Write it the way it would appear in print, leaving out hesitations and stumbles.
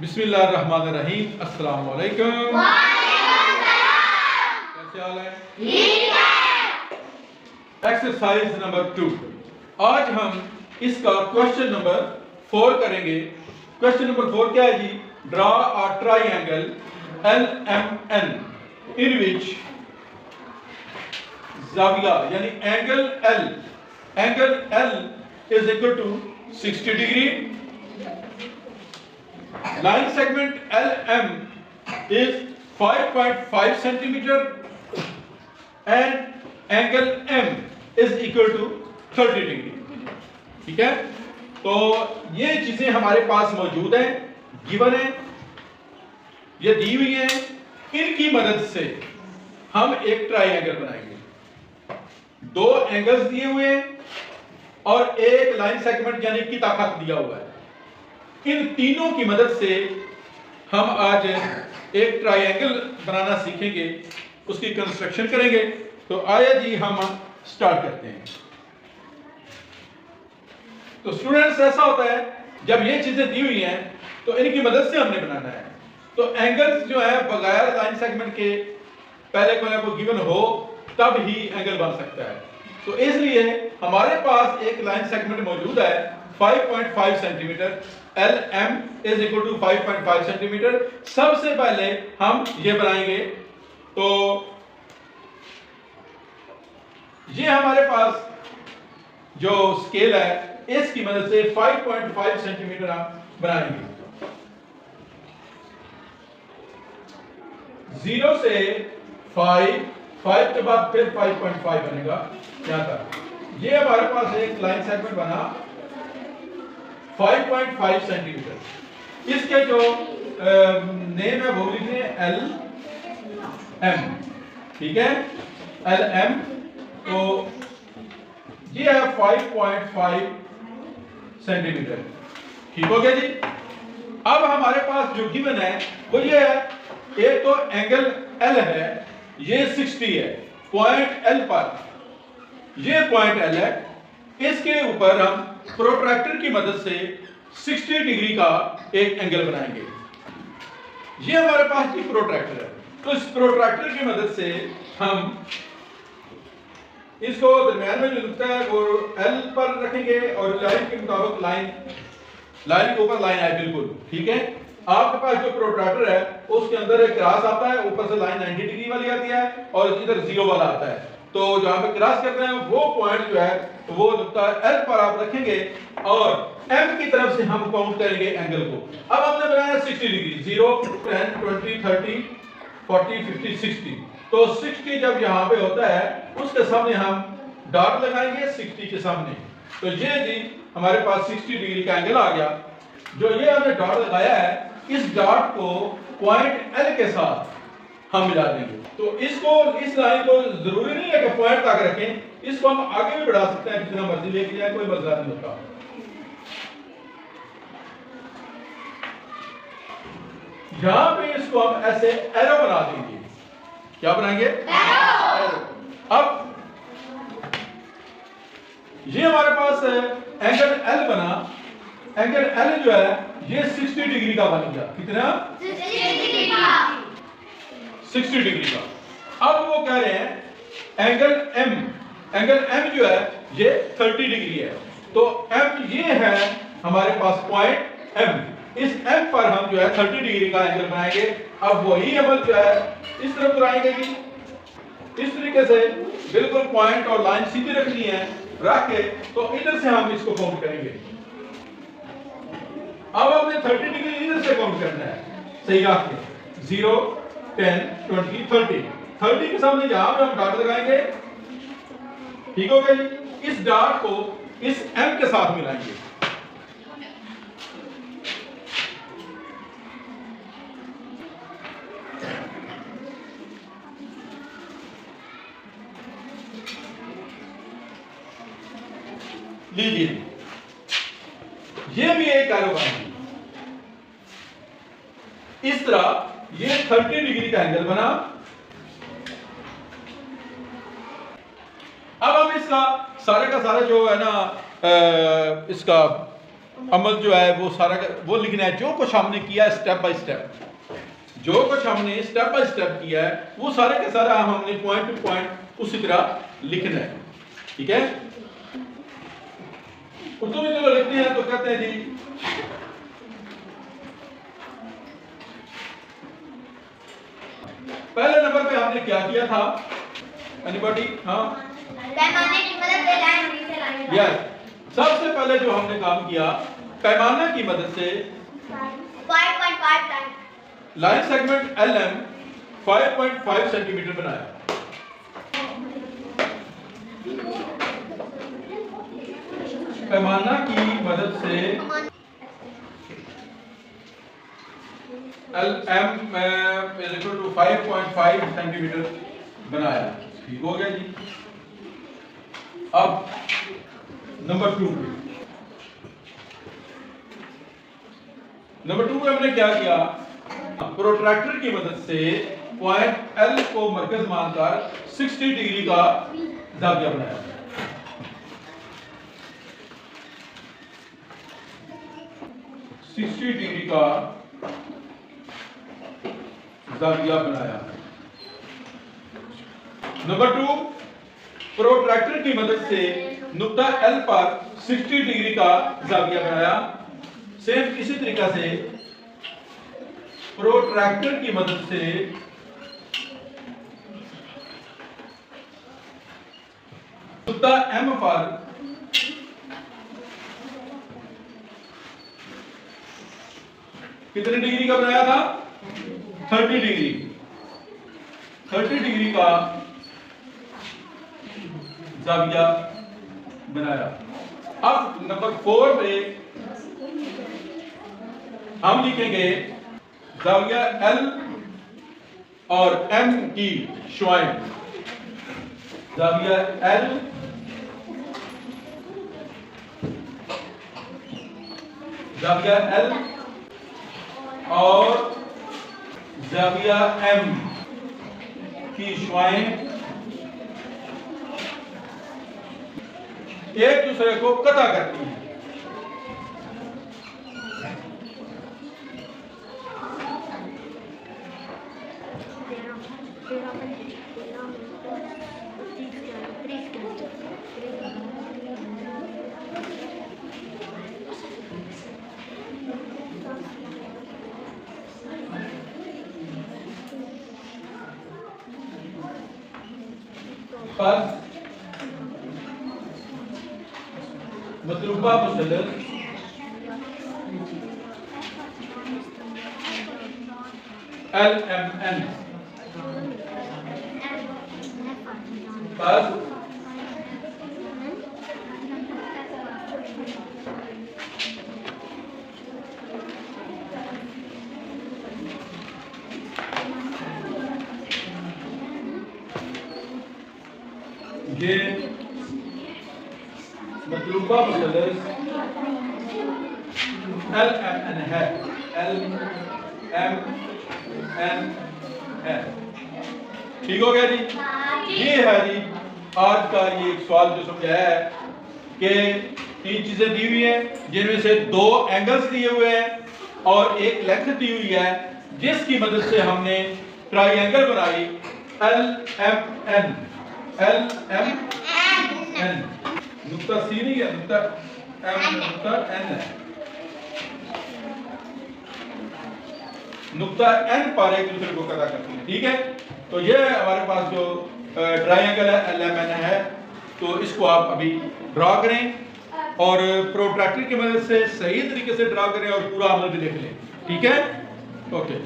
बिस्मिल्लाहिर्रहमानिर्रहीम। अस्सलाम वालेकुम। कैसे हाल है? Exercise number 2। आज हम इसका क्वेश्चन नंबर 4 करेंगे। क्वेश्चन नंबर 4 क्या है जी? Draw a triangle LMN in which जाविया यानी angle L is equal to 60 degree. Line segment LM is 5.5 centimeter and angle M is equal to 30 degree। ठीक है, तो ये चीजें हमारे पास मौजूद हैं, गिवन है, ये दी हुई हैं। इनकी मदद से हम एक ट्राइंगल बनाएंगे। दो एंगल्स दिए हुए हैं और एक लाइन सेगमेंट यानी कि ताकत दिया हुआ है। इन तीनों की मदद से हम आज एक ट्राइंगल बनाना सीखेंगे, उसकी कंस्ट्रक्शन करेंगे। तो आइए जी हम स्टार्ट करते हैं। तो स्टूडेंट्स, ऐसा होता है जब ये चीजें दी हुई हैं तो इनकी मदद से हमने बनाना है। तो एंगल्स जो है बगैर लाइन सेगमेंट के पहले कोई ना कोई गिवन हो तब ही एंगल बन सकता है। तो इसलिए हमारे पास एक लाइन सेगमेंट मौजूद है 5.5 centimetre. LM is equal to 5.5 centimetre. सबसे पहले हम ये बनाएंगे। तो ये हमारे पास जो स्केल है इसकी मदद से 5.5 सेंटीमीटर हम बनाएंगे। 0 से 5 के बाद फिर 5.5 बनेगा यहां तक। ये हमारे पास एक लाइन सेगमेंट बना 5.5 सेंटीमीटर। इसके जो नेम है वो लिखने LM। ठीक है, LM। तो ये है 5.5 सेंटीमीटर। ठीक हो गया जी। अब हमारे पास जो गिवन है वो ये है, एक तो एंगल L है, ये 60 है पॉइंट L पर। ये पॉइंट L है, इसके ऊपर हम प्रोट्रैक्टर की मदद से 60 डिग्री का एक एंगल बनाएंगे। ये हमारे पास जी प्रोट्रैक्टर है। तो इस प्रोट्रैक्टर की मदद से हम इसको दरम्यान में जो नुकता है वो L पर रखेंगे और लाइन के मुताबिक लाइन के ऊपर लाइन है बिल्कुल। ठीक है, आपके पास जो प्रोट्रैक्टर है उसके अंदर एक क्रॉस आता है, ऊपर से लाइन 90 डिग्री वाली आती है और इधर 0 वाला आता है। तो जहां पे क्रॉस करते हैं वो पॉइंट जो है वो नुकता L पर आप रखेंगे और M की तरफ से हम काउंट करेंगे एंगल को। अब हमने बनाया 60 डिग्री। 0, 10, 20, 30, 40, 50, 60। तो 60 जब यहाँ पे होता है उसके सामने हम डॉट लगाएंगे 60 के सामने। तो ये जी हमारे पास 60 डिग्री का एंगल आ गया। जो ये हमने डॉट लगाया है इस डॉट को पॉइंट L के साथ हम मिला देंगे। तो इसको, इस लाइन को जरूरी नहीं है कि पॉइंट तक रखें, इसको हम आगे भी बढ़ा सकते हैं, जितना मर्जी लेके जाए, कोई मसला नहीं होता। यहां पे इसको हम ऐसे एरो बना देंगे। क्या बनाएंगे? एरो। अब ये हमारे पास एंगल L बना। एंगल L जो है ये 60 डिग्री का बन गया। कितना? 60 डिग्री का। अब वो कह रहे हैं एंगल M जो है ये 30 डिग्री है। तो M ये है हमारे पास पॉइंट M। इस M पर हम जो है 30 डिग्री का एंगल बनाएंगे। अब वही अमल जो है इस तरफ कराएंगे कि इस तरीके से बिल्कुल पॉइंट और लाइन सीधी रखनी है, रख के तो इधर से हम इसको काउंट करेंगे। अब हमने 30 डिग्री इधर से काउंट करना है, सही रख के 0, 10, 20, 30। 30 के सामने जहां पे हम डॉट लगाएंगे। ठीक हो गया जी। इस डॉट को इस M के साथ मिलाएंगे। लीजिए, ये भी एक एरो बना। इस तरह ये 30 डिग्री का एंगल बना। अब हम इसका सारे का सारा जो है ना इसका अमल जो है वो सारा वो लिखना है, जो कुछ हमने किया है स्टेप बाय स्टेप, जो कुछ हमने स्टेप बाय स्टेप किया है वो सारे के सारा हमने पॉइंट टू पॉइंट उसी तरह लिखना है। ठीक है, उर्दू में जब लिखते हैं तो कहते हैं जी पहले नंबर पे हमने क्या किया था, एनीबॉडी? हाँ, पैमाने की मदद से लाइन यस, सबसे पहले जो हमने काम किया पैमाने की मदद से 5.5 time line segment LM 5.5 centimetre बनाया। पैमाना की मदद से LM 5.5 सेंटीमीटर बनाया। ठीक हो गया जी। अब नंबर 2 पे हमने क्या किया, प्रोट्रैक्टर की मदद से पॉइंट L को मरकज मानकर 60 डिग्री का जाविया बनाया। डिग्री का जाविया बनाया। नंबर 2, प्रोट्रैक्टर की मदद से नुक्ता L पर 60 डिग्री का जाविया बनाया। सेम इसी तरीका से प्रोट्रैक्टर की मदद से नुक्ता M पर कितने डिग्री का बनाया था? 30 डिग्री। 30 डिग्री का जाविया बनाया। अब नंबर 4 पे हम लिखेंगे जाविया L और M की शुआएं। जाविया L जाविया L और जाविया M की शुआएं एक दूसरे को कता करती हैं। मतलूबा मुसल्लस LMN बस ये मतलूबा मुसल्लस LMN है। LMN है। ठीक हो गया जी। ये है जी आज का ये एक सवाल जो समझाया है कि 3 चीजें दी हुई हैं जिनमें से 2 एंगल्स दिए हुए हैं और एक लेंथ दी हुई है जिसकी मदद से हमने ट्रायंगल बनाई LMN। LMN नुक्ता C नहीं है, नुक्ता M नुक्ता N है। नुक्ता N पर एक दूसरे को कता करते हैं। ठीक है, तो ये हमारे पास जो ट्रायंगल है LMN है, तो इसको आप अभी ड्रा करें और प्रोट्रैक्टर की मदद से सही तरीके से ड्रा करें और पूरा अमल भी लिख लें। ठीक है, ओके।